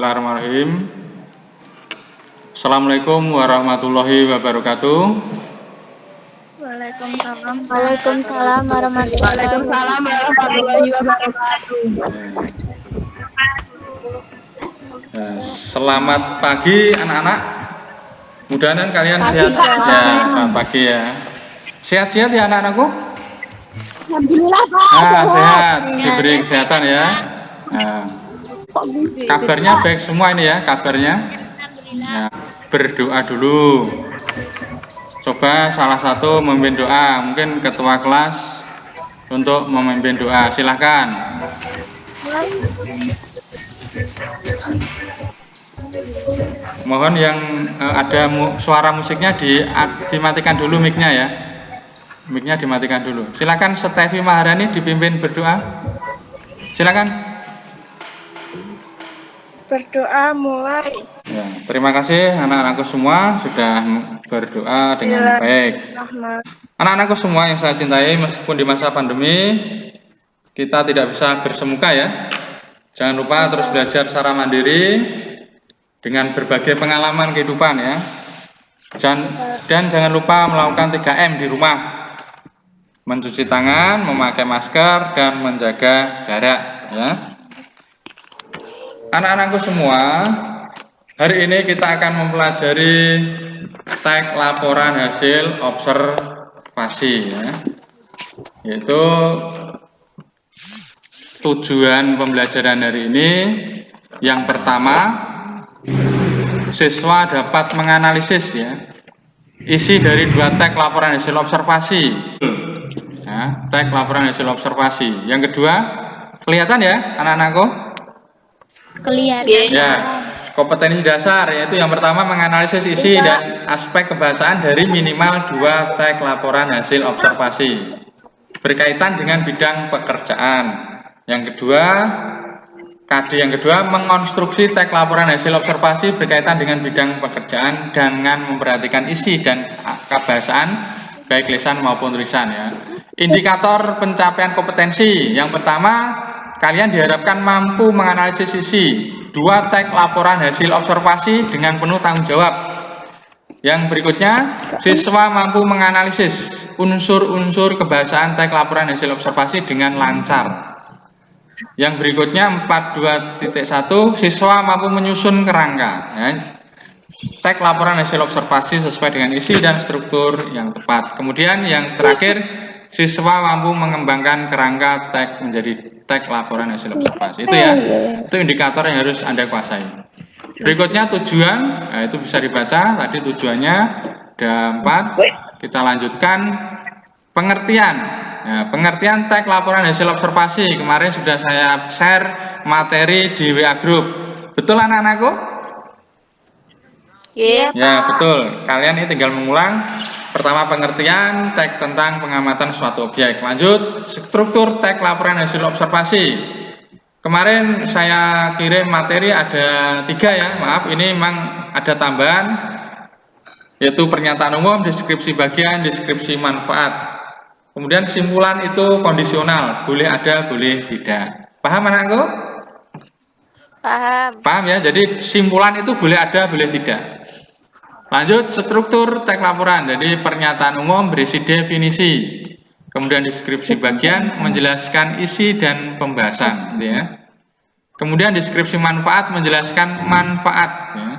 Bismillahirrahmanirrahim. Assalamualaikum warahmatullahi wabarakatuh. Waalaikumsalam warahmatullahi wabarakatuh. Selamat pagi anak-anak. Mudah-mudahan kalian sehat ya. Selamat pagi ya. Sehat-sehat ya anak-anakku? Alhamdulillah Pak. Sehat, diberi kesehatan ya. Kabarnya baik semua ini ya, kabarnya. Berdoa dulu. Coba salah satu memimpin doa, mungkin ketua kelas untuk memimpin doa. Silahkan. Mohon yang ada suara musiknya dimatikan dulu mic-nya ya. Mic-nya dimatikan dulu. Silakan Stefi Maharani dipimpin berdoa. Silakan. Berdoa mulai. Ya, terima kasih anak-anakku semua sudah berdoa dengan baik. Anak-anakku semua yang saya cintai, meskipun di masa pandemi kita tidak bisa bersemuka ya. Jangan lupa terus belajar secara mandiri dengan berbagai pengalaman kehidupan ya. Dan jangan lupa melakukan 3M di rumah. Mencuci tangan, memakai masker, dan menjaga jarak ya. Anak-anakku semua, hari ini kita akan mempelajari teks laporan hasil observasi ya. Yaitu tujuan pembelajaran hari ini yang pertama, siswa dapat menganalisis ya isi dari 2 teks laporan hasil observasi ya, teks laporan hasil observasi. Yang kedua, kelihatan ya anak-anakku? Kelihatan ya, kompetensi dasar, yaitu yang pertama menganalisis isi dan aspek kebahasaan dari minimal 2 teks laporan hasil observasi berkaitan dengan bidang pekerjaan. Yang kedua, KD yang kedua, mengonstruksi teks laporan hasil observasi berkaitan dengan bidang pekerjaan dengan memperhatikan isi dan kebahasaan baik lisan maupun tulisan ya. Indikator pencapaian kompetensi, yang pertama, kalian diharapkan mampu menganalisis isi 2 teks laporan hasil observasi dengan penuh tanggung jawab. Yang berikutnya, siswa mampu menganalisis unsur-unsur kebahasaan teks laporan hasil observasi dengan lancar. Yang berikutnya 42.1, siswa mampu menyusun kerangka ya, teks laporan hasil observasi sesuai dengan isi dan struktur yang tepat. Kemudian yang terakhir, siswa mampu mengembangkan kerangka teks menjadi teks laporan hasil observasi. Itu ya, itu indikator yang harus Anda kuasai. Berikutnya tujuan, nah itu bisa dibaca, tadi tujuannya ada 4. Kita lanjutkan pengertian. Nah, pengertian teks laporan hasil observasi, kemarin sudah saya share materi di WA Group. Betul anak-anakku? Iya. Ya, betul. Kalian ini tinggal mengulang. Pertama pengertian teks tentang pengamatan suatu objek. Lanjut, struktur teks laporan hasil observasi. Kemarin saya kirim materi ada 3 ya, maaf ini memang ada tambahan, yaitu pernyataan umum, deskripsi bagian, deskripsi manfaat. Kemudian kesimpulan itu kondisional, boleh ada, boleh tidak. Paham anakku? Paham. Paham ya, jadi kesimpulan itu boleh ada, boleh tidak. Lanjut, struktur teks laporan, jadi pernyataan umum berisi definisi, kemudian deskripsi bagian menjelaskan isi dan pembahasan, gitu ya. Kemudian deskripsi manfaat menjelaskan manfaat, ya,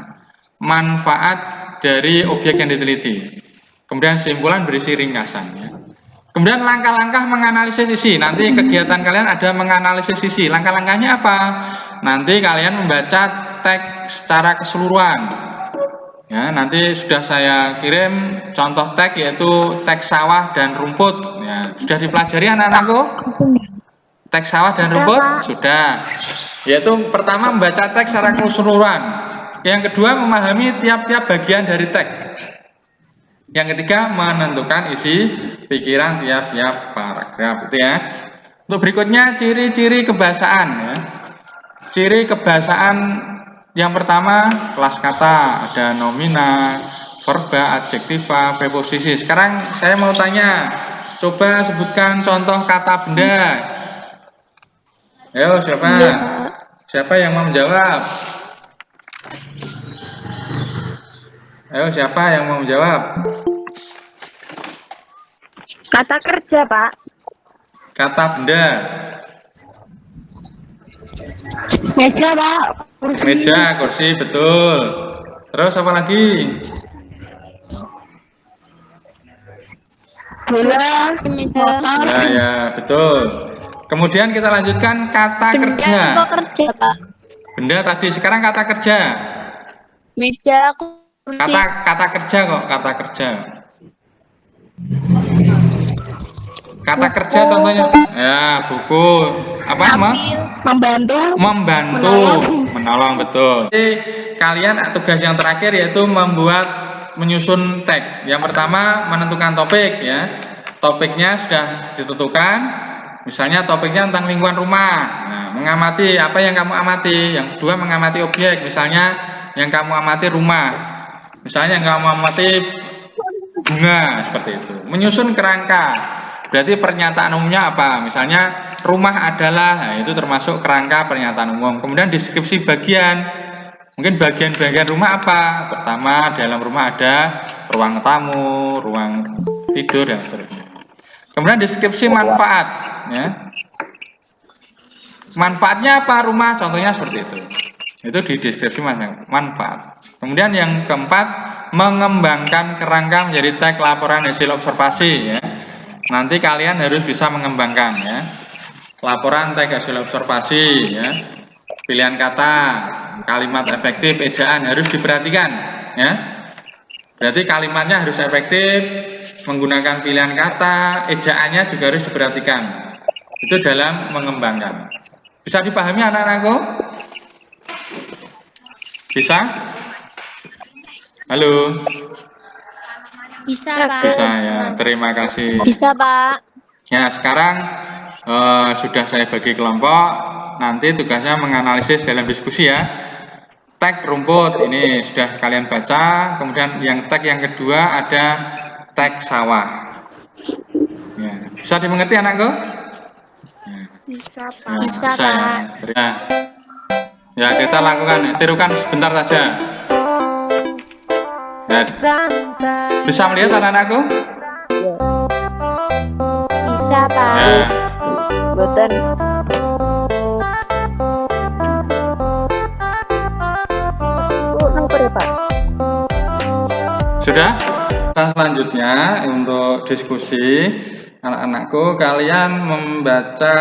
manfaat dari objek yang diteliti. Kemudian kesimpulan berisi ringkasan. Ya. Kemudian langkah-langkah menganalisis isi. Nanti kegiatan kalian ada menganalisis isi. Langkah-langkahnya apa? Nanti kalian membaca teks secara keseluruhan. Ya, nanti sudah saya kirim contoh teks, yaitu teks sawah dan rumput. Ya, sudah dipelajari anak-anakku? Teks sawah dan rumput? Sudah. Yaitu pertama membaca teks secara keseluruhan. Yang kedua memahami tiap-tiap bagian dari teks. Yang ketiga menentukan isi pikiran tiap-tiap paragraf. Itu ya. Untuk berikutnya ciri-ciri kebahasaan. Ya. Ciri kebahasaan yang pertama, kelas kata, ada nomina, verba, adjektiva, preposisi. Sekarang saya mau tanya, coba sebutkan contoh kata benda. Ayo siapa? Siapa yang mau menjawab? Ayo, siapa yang mau menjawab? Kata kerja, Pak. Kata benda. Meja, Pak. Kursi. Meja, kursi, betul. Terus apa lagi? Bola. Meja. Motor. Ya, ya, betul. Kemudian kita lanjutkan kata kerja. Benda apa kerja, Pak? Benda tadi, sekarang kata kerja. Meja, kursi, Kata kerja kok, kata kerja. Kata kerja contohnya. Ya, buku. Apa? ambil, Membantu. Membantu, menolong, betul. Jadi, kalian tugas yang terakhir yaitu menyusun tag. Yang pertama menentukan topik ya. Topiknya sudah ditentukan. Misalnya topiknya tentang lingkungan rumah. Nah, mengamati apa yang kamu amati. Yang kedua mengamati objek. Misalnya yang kamu amati rumah. Misalnya yang kamu amati bunga seperti itu. Menyusun kerangka. Berarti pernyataan umumnya apa? Misalnya rumah adalah, nah itu termasuk kerangka pernyataan umum. Kemudian deskripsi bagian. Mungkin bagian-bagian rumah apa? Pertama, dalam rumah ada ruang tamu, ruang tidur dan seterusnya. Kemudian deskripsi manfaat, ya. Manfaatnya apa rumah? Contohnya seperti itu. Itu di deskripsi manfaat. Kemudian yang keempat, mengembangkan kerangka menjadi tag laporan hasil observasi, ya. Nanti kalian harus bisa mengembangkan, ya. Laporan tag hasil observasi, ya. Pilihan kata, kalimat efektif, ejaan harus diperhatikan, ya. Berarti kalimatnya harus efektif, menggunakan pilihan kata, ejaannya juga harus diperhatikan. Itu dalam mengembangkan. Bisa dipahami anak-anakku? Bisa? Halo? bisa, Pak. Bisa ya, terima kasih. Bisa, Pak. Ya, sekarang sudah saya bagi kelompok, nanti tugasnya menganalisis dalam diskusi ya. Tag rumput ini sudah kalian baca, kemudian yang tag yang kedua ada tag sawah. Ya, bisa dimengerti anakku? Bisa, Ya, Pak. Bisa, Pak. ya. Ya, kita lakukan, tirukan sebentar saja. Ya, bisa melihat anak-anakku? Bisa, Pak. Ya. Boten. Pak. Sudah? Kita selanjutnya untuk diskusi anak-anakku, kalian membaca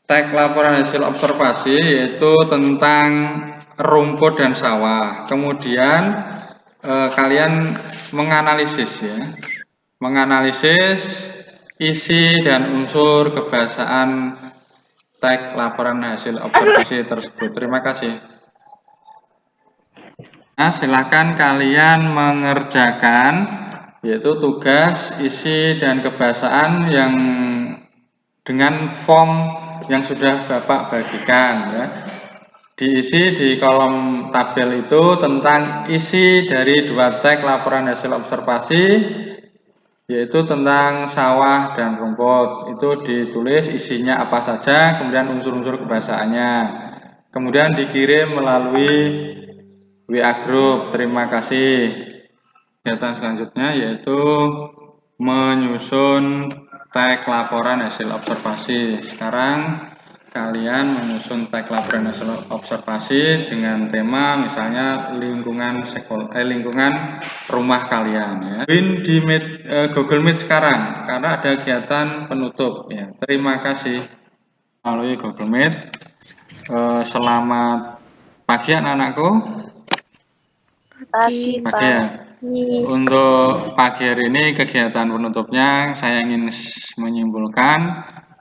tag laporan hasil observasi yaitu tentang rumput dan sawah. Kemudian kalian menganalisis ya, menganalisis isi dan unsur kebahasaan tag laporan hasil observasi tersebut. Terima kasih. Nah, silakan kalian mengerjakan yaitu tugas isi dan kebahasaan yang dengan form yang sudah Bapak bagikan ya. Diisi di kolom tabel itu tentang isi dari dua tag laporan hasil observasi yaitu tentang sawah dan rumput. Itu ditulis isinya apa saja, kemudian unsur-unsur kebahasaannya. Kemudian dikirim melalui WA Group. Terima kasih. Kegiatan selanjutnya yaitu menyusun tag laporan hasil observasi. Sekarang kalian menyusun tag laporan hasil observasi dengan tema misalnya lingkungan lingkungan rumah kalian ya. Join di Google Meet sekarang karena ada kegiatan penutup ya. Terima kasih melalui Google Meet. Selamat pagi anak-anakku. Pagi, Pak. Pagi ya. Untuk pagi hari ini kegiatan penutupnya saya ingin menyimpulkan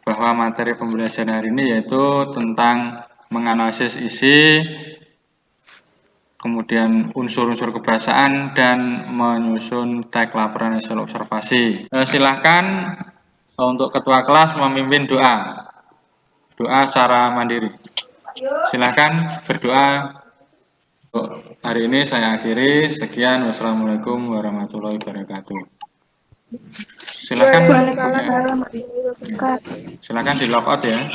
bahwa materi pembelajaran hari ini yaitu tentang menganalisis isi, kemudian unsur-unsur kebahasaan dan menyusun tag laporan hasil observasi. Silahkan untuk ketua kelas memimpin doa secara mandiri. Silahkan berdoa. Hari ini saya akhiri. Sekian. Wassalamualaikum warahmatullahi wabarakatuh. Silakan. Silakan di log out ya.